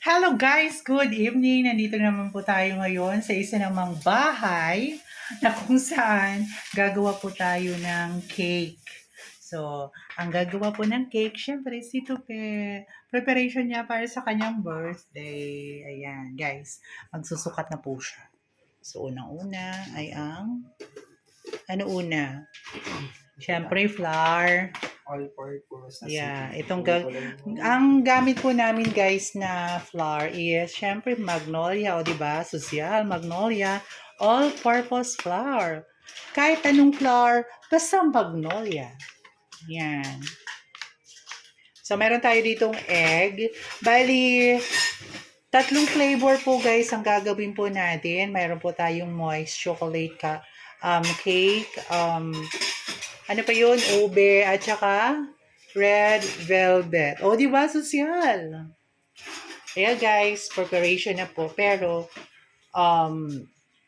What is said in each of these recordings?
Hello guys! Good evening! Nandito naman po tayo ngayon sa isa namang bahay na kung saan gagawa po tayo ng cake. So, ang gagawa po ng cake, syempre si Tupe. Preparation niya para sa kanyang birthday. Ayan, guys. Magsusukat na po siya. So, unang-una ay ano una? Syempre, flour. All-purpose na Yeah, sipon. ang gamit po namin guys na flour is syempre Magnolia, o di ba? Social Magnolia, all-purpose flour. Kahit anong flour, basta Magnolia. Yan. So meron tayo ditong egg. Bali, tatlong flavor po guys ang gagawin po natin. Meron po tayong moist chocolate cake, ano pa yun? Ube, at saka red velvet. O, di ba? Sosyal. Kaya guys, preparation na po. Pero,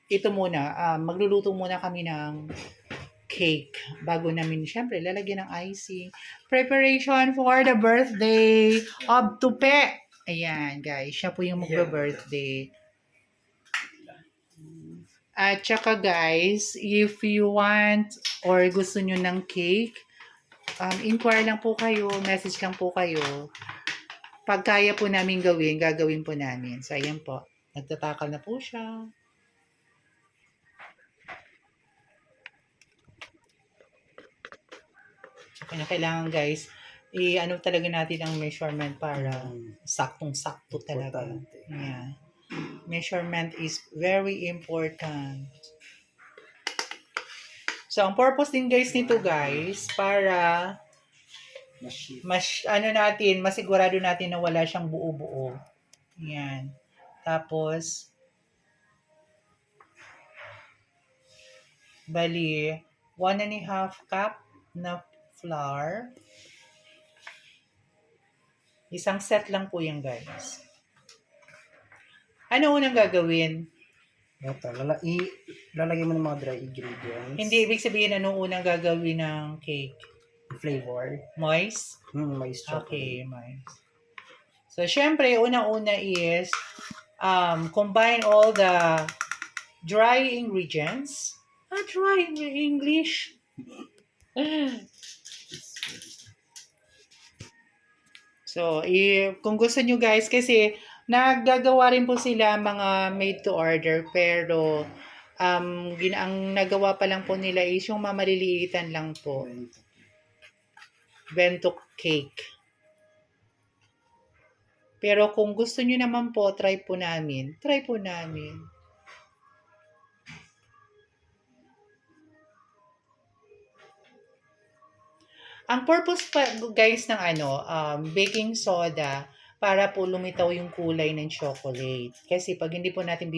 ito muna, magluluto muna kami ng cake. Bago namin, syempre, lalagyan ng icing. Preparation for the birthday of Tupe. Ayan, guys. Siya po yung magbe-birthday. At saka guys, if you want or gusto nyo ng cake, inquire lang po kayo, message lang po kayo. Pag kaya po namin gawin, gagawin po namin. So, ayan po. Nagtatakal na po siya. So, kailangan guys, ano talaga natin ang measurement para saktong-sakto talaga. Yeah. Measurement is very important. So, ang purpose din guys nito guys, para masigurado natin na wala siyang buo-buo. Yan. Tapos, bali, 1.5 cup na flour. Isang set lang po yan guys. Ano unang gagawin? Ito, lalagay mo ng mga dry ingredients. Hindi ibig sabihin ano unang gagawin ng cake. Flavor. Moist? Moist chocolate. Okay, moist. So, syempre, unang-una is combine all the dry ingredients. Dry English. So, kung gusto nyo guys, kasi naggagawa rin po sila mga made to order, pero ang nagawa pa lang po nila is yung mamaliliitan lang po. Bento cake. Pero kung gusto nyo naman po, try po namin. Ang purpose pa guys ng baking soda para po lumitaw yung kulay ng chocolate. Kasi pag hindi po natin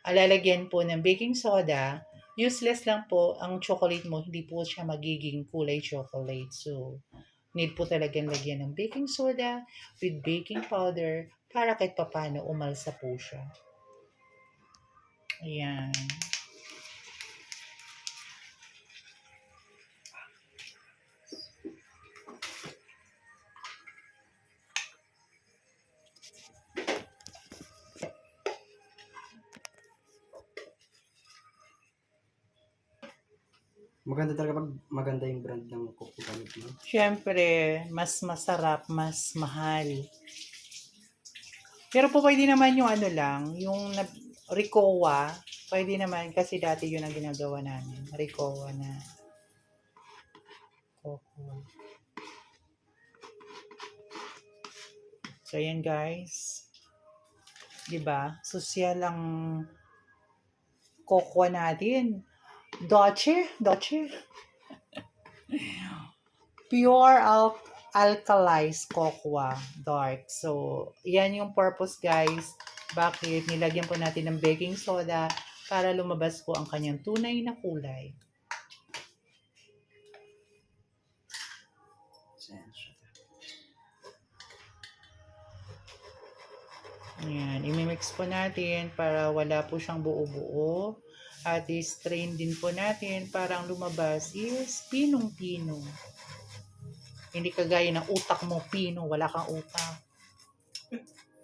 lalagyan po ng baking soda, useless lang po ang chocolate mo, hindi po siya magiging kulay chocolate. So, need po talagang lagyan ng baking soda with baking powder para kahit papano umalsa po siya. Ayan. Maganda talaga pag maganda yung brand ng coco gamit mo. Siyempre, mas masarap, mas mahal. Pero po pwede naman yung yung Ricoa, pwede naman kasi dati yun ang ginagawa namin. Ricoa na coco. So, ayan guys. Diba? Sosyal ang coco natin. Doce. Pure alkalized cocoa dark. So, yan yung purpose guys. Bakit nilagyan po natin ng baking soda para lumabas po ang kanyang tunay na kulay. Ayan, imimix po natin para wala po siyang buo-buo. At i-strain din po natin para ang lumabas is pinong-pino. Hindi kagaya ng utak mo, pino, wala kang utak.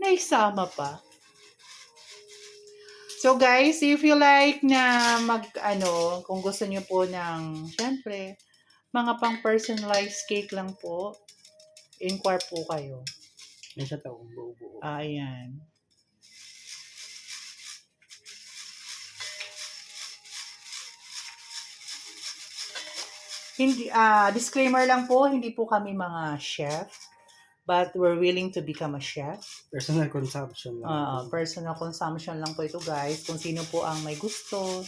naisama pa. So guys, if you like na kung gusto niyo po ng, syempre, mga pang personalized cake lang po, inquire po kayo. Yan siya to, buo-buo. Ayan. Hindi, disclaimer lang po, hindi po kami mga chef, but we're willing to become a chef. Personal consumption lang. Personal consumption lang po ito guys. Kung sino po ang may gusto.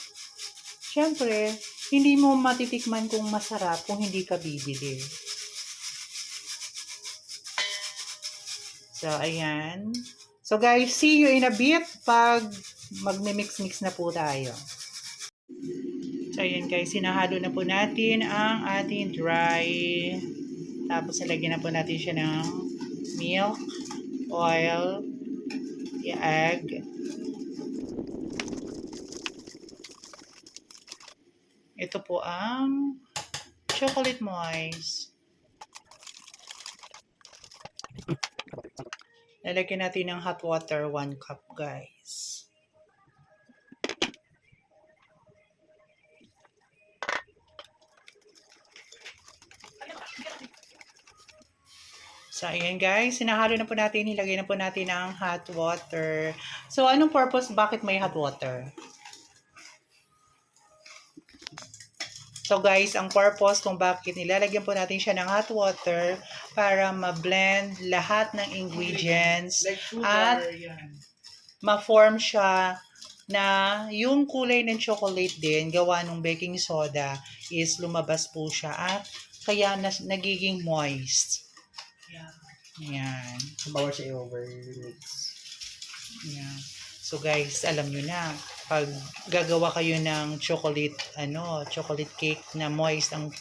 Siyempre, hindi mo matitikman kung masarap kung hindi ka bibili. So, ayan. So guys, see you in a bit pag magme-mix-mix na po tayo. So, ayan guys, sinahalo na po natin ang ating dry. Tapos, nalagyan na po natin siya ng milk, oil, egg. Ito po ang chocolate moist. Lalagyan natin ng hot water, 1 cup guys. So, ayan guys, sinahalo na po natin, nilagay na po natin ang hot water. So, anong purpose? Bakit may hot water? So guys, ang purpose kung bakit nilalagyan po natin siya ng hot water para ma-blend lahat ng ingredients at ma-form siya na yung kulay ng chocolate din, gawa ng baking soda, is lumabas po siya at kaya nagiging moist. Yan. Bawal siya i-overmix. Yan. So guys, alam nyo na, pag gagawa kayo ng chocolate cake na moist ang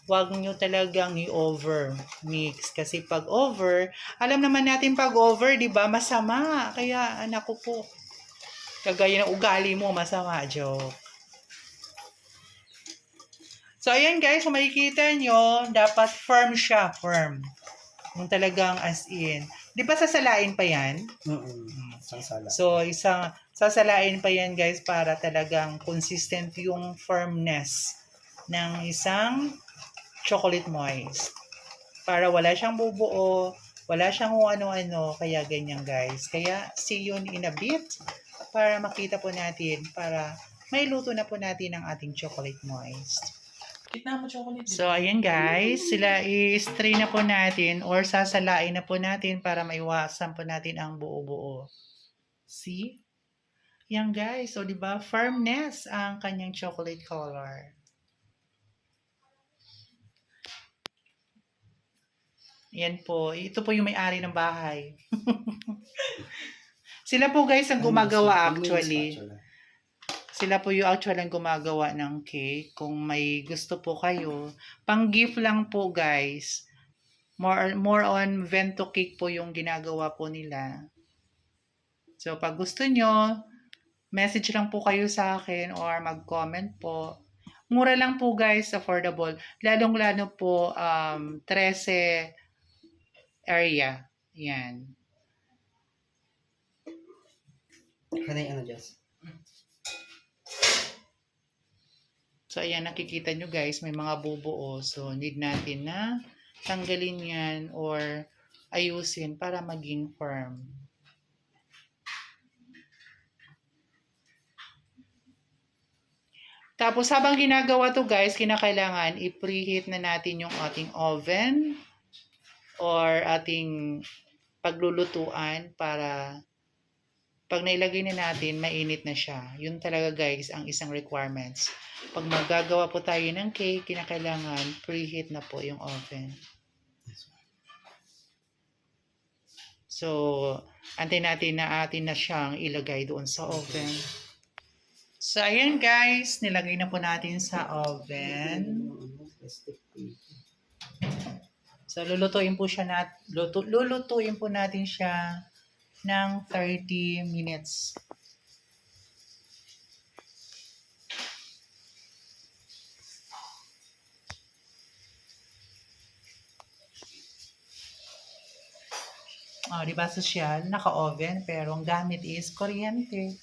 wag nyo talagang i-over mix kasi pag over, alam naman natin pag over, 'di ba, masama. Kaya anak ko po, kagaya ng ugali mo, masama, joke. So ayan guys, kung makikita nyo, dapat firm siya, firm. Kung talagang as in. Di ba sasalain pa yan? Sasala. So, sasalain pa yan guys para talagang consistent yung firmness ng isang chocolate moist. Para wala siyang bubuo, wala siyang kung ano-ano, kaya ganyan guys. Kaya, see you in a bit para makita po natin, para may luto na po natin ang ating chocolate moist. So, ayan guys, sila i-strain na po natin or sasalain na po natin para maiwasan po natin ang buo-buo. See? Yan guys, so 'di ba, firmness ang kanyang chocolate color. Yan po, ito po yung may-ari ng bahay. Sila po guys ang gumagawa actually. Sila po yung actual ang gumagawa ng cake. Kung may gusto po kayo, pang gift lang po guys. More on vento cake po yung ginagawa po nila. So pag gusto nyo, message lang po kayo sa akin or mag-comment po. Mura lang po guys, affordable. Lalong-lalo po 13 area. Yan. Ano yung Jess? So, ayan, nakikita nyo guys, may mga bubuo. So, need natin na tanggalin yan or ayusin para maging firm. Tapos, habang ginagawa to guys, kinakailangan i-preheat na natin yung ating oven or ating paglulutuan para pag nailagay na natin, mainit na siya. Yun talaga guys, ang isang requirements. Pag magagawa po tayo ng cake, kinakailangan preheat na po yung oven. So, antay natin na atin na siyang ilagay doon sa oven. So, ayan guys, nilagay na po natin sa oven. So, lulutuin po natin siya ng 30 minutes. Oh, di ba sosyal? Naka-oven, pero ang gamit is kuryente.